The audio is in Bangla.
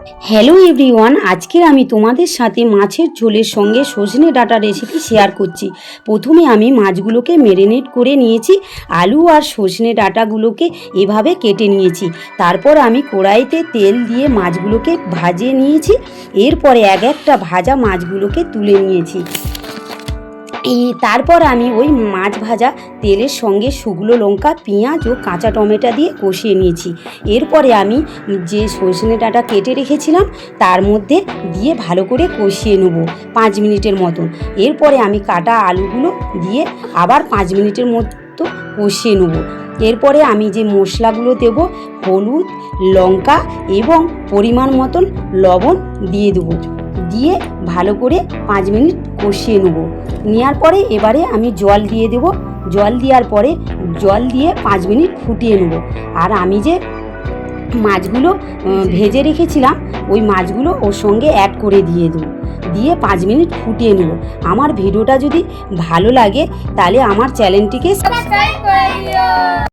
হ্যালো এভরিওয়ান, আজকে আমি তোমাদের সাথে মাছের ঝোলের সঙ্গে সজনে ডাঁটা রেসিপি শেয়ার করছি। প্রথমে আমি মাছগুলোকে ম্যারিনেট করে নিয়েছি, আলু আর সজনে ডাঁটাগুলোকে এভাবে কেটে নিয়েছি। তারপর আমি কড়াইতে তেল দিয়ে মাছগুলোকে ভাজিয়ে নিয়েছি। এরপরে এক একটা ভাজা মাছগুলোকে তুলে নিয়েছি। তারপর আমি ওই মাছ ভাজা তেলের সঙ্গে শুকনো লঙ্কা, পেঁয়াজ ও কাঁচা টমেটো দিয়ে কষিয়ে নিয়েছি। এরপরে আমি যে সজনে ডাঁটা কেটে রেখেছিলাম তার মধ্যে দিয়ে ভালো করে কষিয়ে নেব 5 মিনিটের মতন। এরপরে আমি কাটা আলুগুলো দিয়ে আবার 5 মিনিটের মতো কষিয়ে নেব। এরপরে আমি যে মশলাগুলো দেব, হলুদ, লঙ্কা এবং পরিমাণ মতন লবণ দিয়ে দেবো। দিয়ে ভালো করে 5 মিনিট কষিয়ে নেব। নেওয়ার পরে এবারে আমি জল দিয়ে দেব। জল দেওয়ার পরে জল দিয়ে 5 মিনিট ফুটিয়ে নেব। আর আমি যে মাছগুলো ভেজে রেখেছিলাম ওই মাছগুলো ওর সঙ্গে অ্যাড করে দিয়ে দেবো। দিয়ে 5 মিনিট ফুটিয়ে নেব। আমার ভিডিওটা যদি ভালো লাগে তাহলে আমার চ্যানেলটিকে